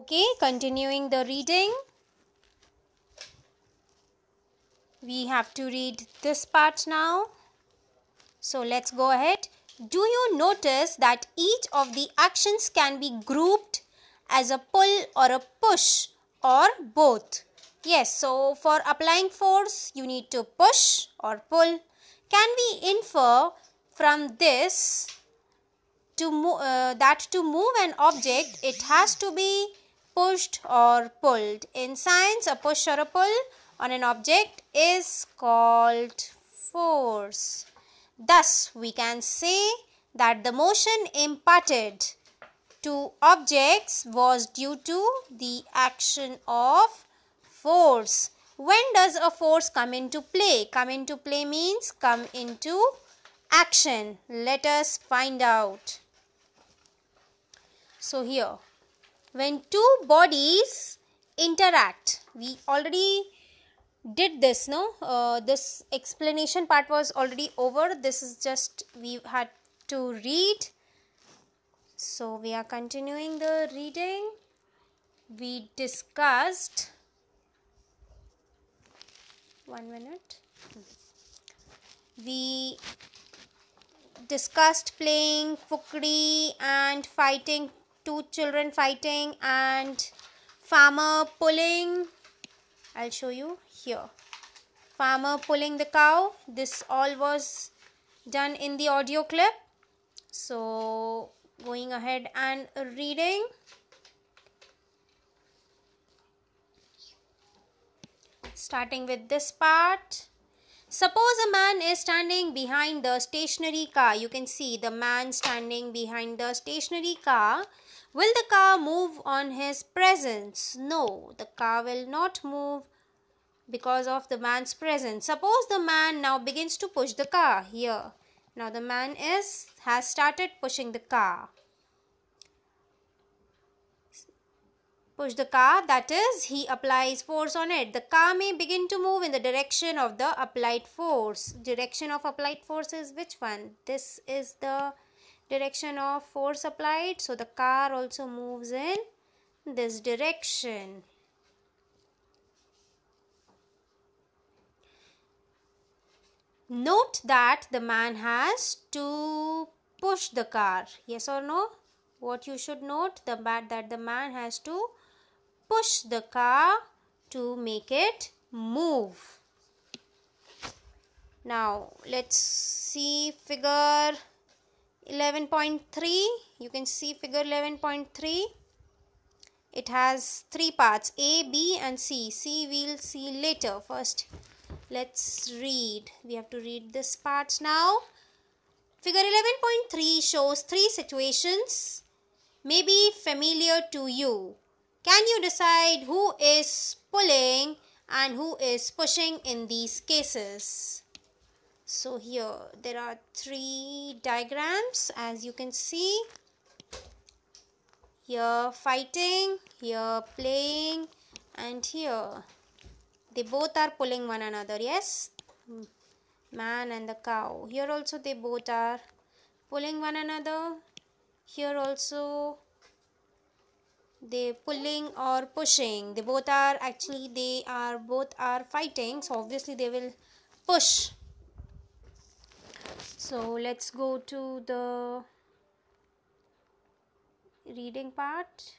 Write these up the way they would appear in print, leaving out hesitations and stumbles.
Okay, continuing the reading. We have to read this part now. So let's go ahead. Do you notice that each of the actions can be grouped as a pull or a push or both? Yes, so for applying force, you need to push or pull. Can we infer from this that to move an object, it has to be pushed or pulled? In science, a push or a pull on an object is called force. Thus, we can say that the motion imparted to objects was due to the action of force. When does a force come into play? Come into play means come into action. Let us find out. So here, when two bodies interact, we already did this, no? This explanation part was already over. This is just we had to read. So we are continuing the reading. We discussed 1 minute. We discussed playing Fukri and fighting, two children fighting and farmer pulling. I'll show you here. Farmer pulling the cow. This all was done in the audio clip. So going ahead and reading. Starting with this part. Suppose a man is standing behind the stationary car. You can see the man standing behind the stationary car. Will the car move on his presence? No, the car will not move because of the man's presence. Suppose the man now begins to push the car here. Now the man has started pushing the car. Push the car, that is, he applies force on it. The car may begin to move in the direction of the applied force. Direction of applied force is which one? This is the direction of force applied. So the car also moves in this direction. Note that the man has to push the car. Yes or no? What you should note, that the man has to push the car to make it move. Now let's see figure 11.3. You can see figure 11.3. It has three parts, A, B and C. C we'll see later. First let's read. We have to read this part now. Figure 11.3 shows three situations may be familiar to you. Can you decide who is pulling and who is pushing in these cases? So here there are three diagrams, as you can see. Here fighting, here playing, and here they both are pulling one another. Yes, man and the cow. Here also they both are pulling one another. Here also they pulling or pushing. They both are fighting. So obviously they will push. So let's go to the reading part.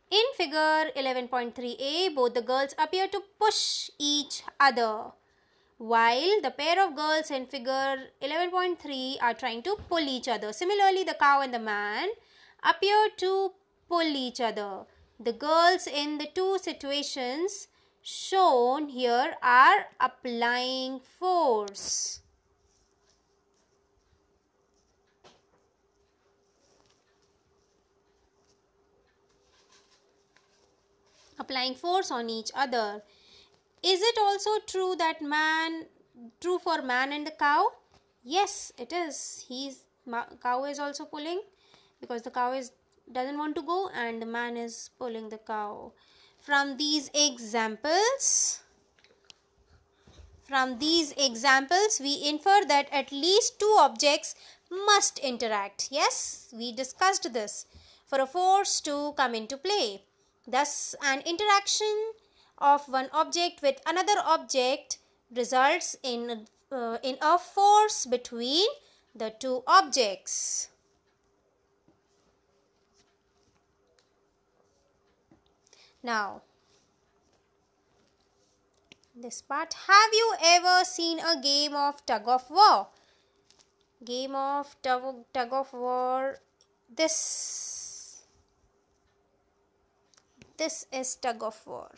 In figure 11.3a, both the girls appear to push each other, while the pair of girls in figure 11.3 are trying to pull each other. Similarly, the cow and the man appear to pull each other. The girls in the two situations shown here are applying force. Applying force on each other. Is it also true for man and the cow? Yes, it is. Cow is also pulling because the cow doesn't want to go and the man is pulling the cow. From these examples, we infer that at least two objects must interact. Yes, we discussed this. for a force to come into play. Thus, an interaction of one object with another object results in a force between the two objects. Now, this part. Have you ever seen a game of tug of war? Game of tug of war. This is tug of war.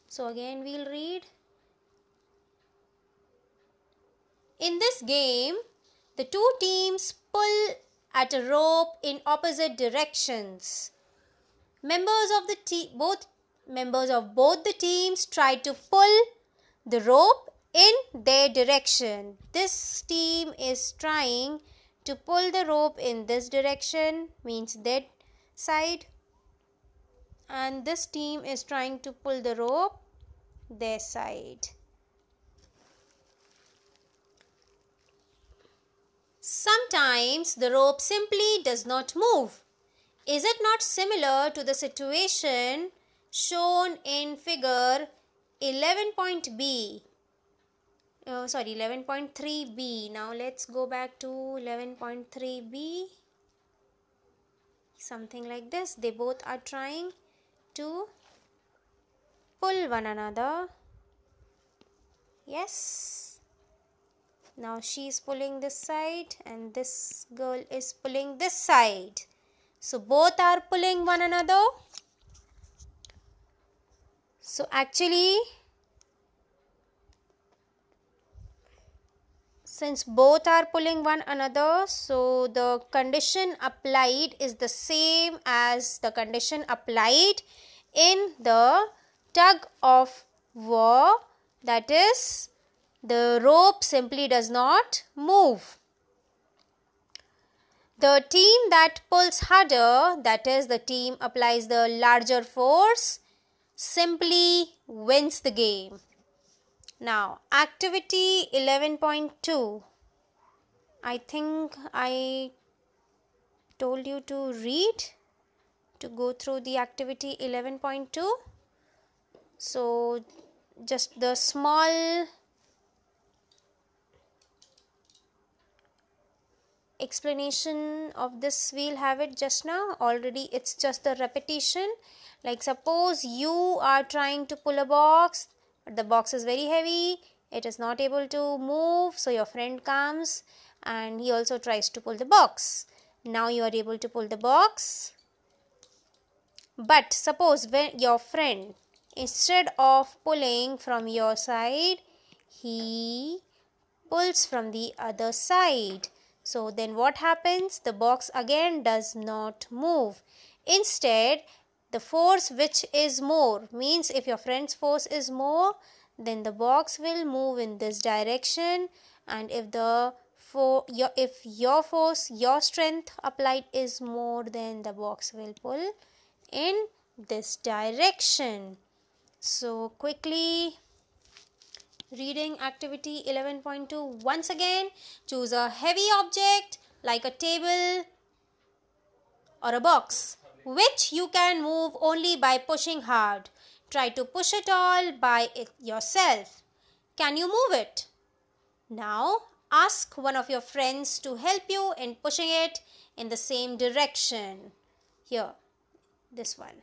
So again we'll read. In this game, the two teams pull at a rope in opposite directions. Members of both the teams try to pull the rope in their direction. This team is trying to pull the rope in this direction, means that side, and this team is trying to pull the rope their side. Sometimes the rope simply does not move. Is it not similar to the situation shown in figure 11.3b? Now let's go back to 11.3b. Something like this. They both are trying to pull one another. Yes. Now she is pulling this side and this girl is pulling this side. So both are pulling one another. So actually, since both are pulling one another, so the condition applied is the same as the condition applied in the tug of war. That is, the rope simply does not move. The team that pulls harder, that is, the team applies the larger force, simply wins the game. Now, activity 11.2. I think I told you to read, to go through the activity 11.2. So, just the small explanation of this we'll have it just now. Already it's just the repetition. Like suppose you are trying to pull a box, but the box is very heavy, it is not able to move, so your friend comes and he also tries to pull the box. Now you are able to pull the box, but suppose when your friend, instead of pulling from your side, he pulls from the other side. So then what happens? The box again does not move. Instead, the force which is more, means if your friend's force is more, then the box will move in this direction, and if your force, your strength applied is more, then the box will pull in this direction. So quickly reading activity 11.2 once again. Choose a heavy object like a table or a box, which you can move only by pushing hard. Try to push it all by yourself. Can you move it? Now ask one of your friends to help you in pushing it in the same direction. Here, this one.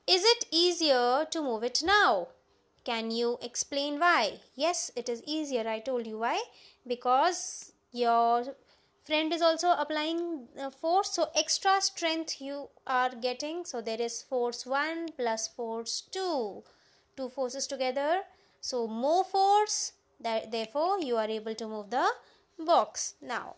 Is it easier to move it now? Can you explain why? Yes, it is easier. I told you why. Because your friend is also applying force. So, extra strength you are getting. So, there is force 1 plus force 2. Two forces together. So, more force. Therefore, you are able to move the box. Now,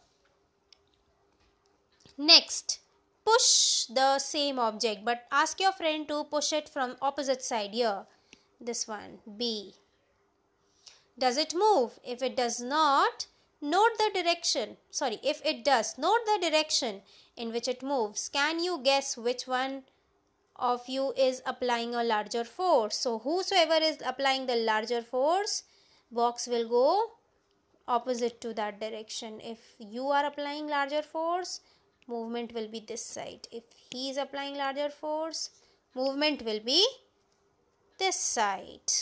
next. Push the same object, but ask your friend to push it from opposite side. Here, this one, B. Does it move? If it does not, note the direction. If it does, note the direction in which it moves. Can you guess which one of you is applying a larger force? So, whosoever is applying the larger force, box will go opposite to that direction. If you are applying larger force, movement will be this side. If he is applying larger force, movement will be this side.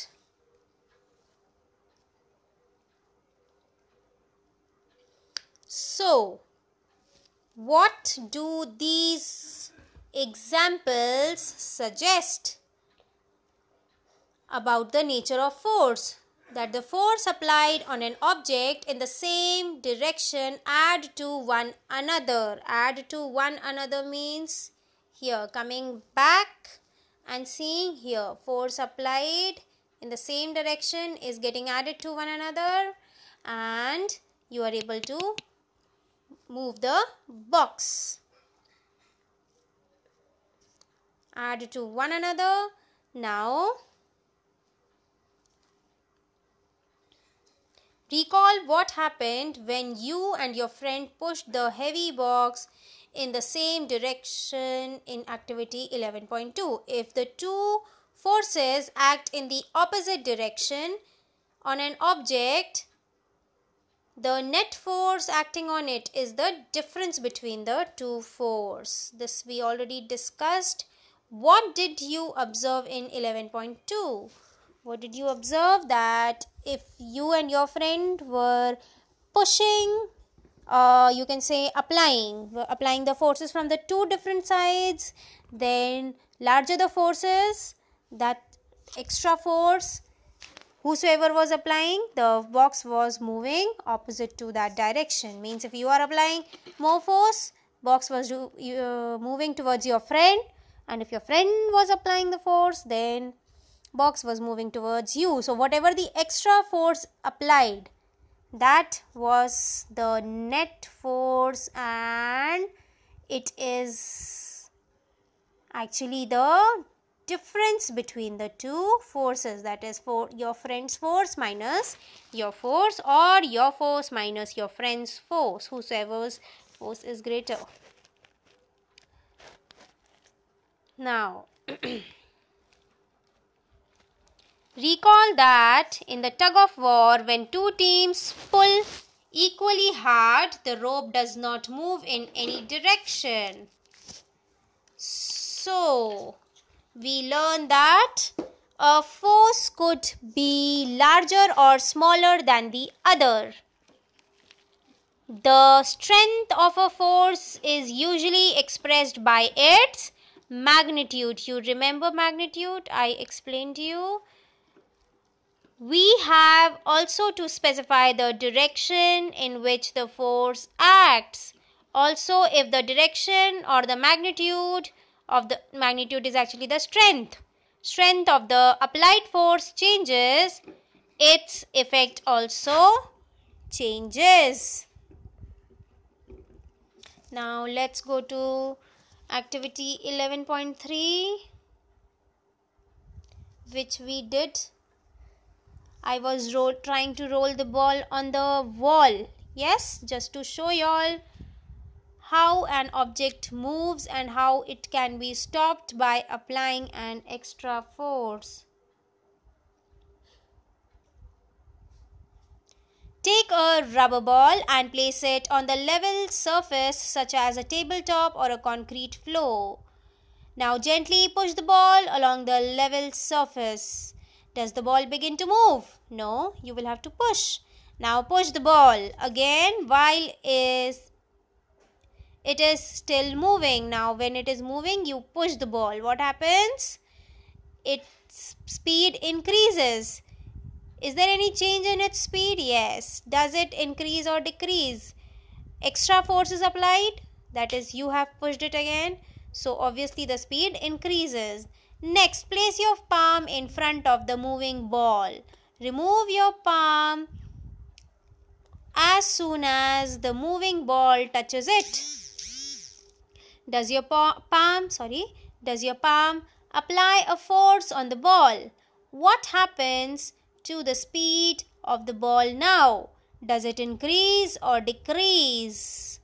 So, what do these examples suggest about the nature of force? That the force applied on an object in the same direction add to one another. Add to one another means here coming back and seeing here, force applied in the same direction is getting added to one another, and you are able to move the box. Add to one another. Now recall what happened when you and your friend pushed the heavy box in the same direction in activity 11.2. If the two forces act in the opposite direction on an object, the net force acting on it is the difference between the two forces. This we already discussed. What did you observe in 11.2? What did you observe? That if you and your friend were pushing, you can say applying the forces from the two different sides, then larger the forces, that extra force whosoever was applying, the box was moving opposite to that direction. Means if you are applying more force, box was moving towards your friend, and if your friend was applying the force, then box was moving towards you. So whatever the extra force applied, that was the net force, and it is actually the difference between the two forces, that is for your friend's force minus your force, or your force minus your friend's force, whosoever's force is greater. Now recall that in the tug of war, when two teams pull equally hard, the rope does not move in any direction. So we learn that a force could be larger or smaller than the other. The strength of a force is usually expressed by its magnitude. You remember magnitude? I explained to you. We have also to specify the direction in which the force acts. Also, if the direction or the magnitude of the magnitude is actually the strength of the applied force changes, its effect also changes. Now let's go to activity 11.3, which we did. I was trying to roll the ball on the wall. Yes, just to show y'all how an object moves and how it can be stopped by applying an extra force. Take a rubber ball and place it on the level surface such as a tabletop or a concrete floor. Now gently push the ball along the level surface. Does the ball begin to move? No, you will have to push. Now push the ball again while it is still moving. Now when it is moving, you push the ball. What happens? Its speed increases. Is there any change in its speed? Yes. Does it increase or decrease? Extra force is applied. That is, you have pushed it again. So obviously the speed increases. Next, place your palm in front of the moving ball. Remove your palm as soon as the moving ball touches it. Does your palm apply a force on the ball? What happens to the speed of the ball now? Does it increase or decrease?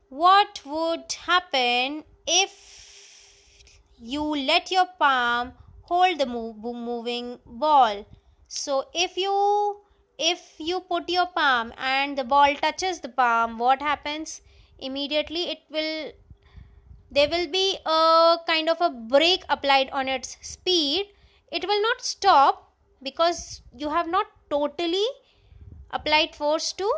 What would happen if you let your palm hold the moving ball? So if you if you put your palm and the ball touches the palm, what happens? Immediately there will be a kind of a brake applied on its speed. It will not stop because you have not totally applied force to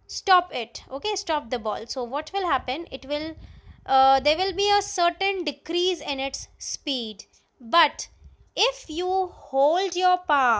stop it, okay, stop the ball. So what will happen? There will be a certain decrease in its speed. But if you hold your palm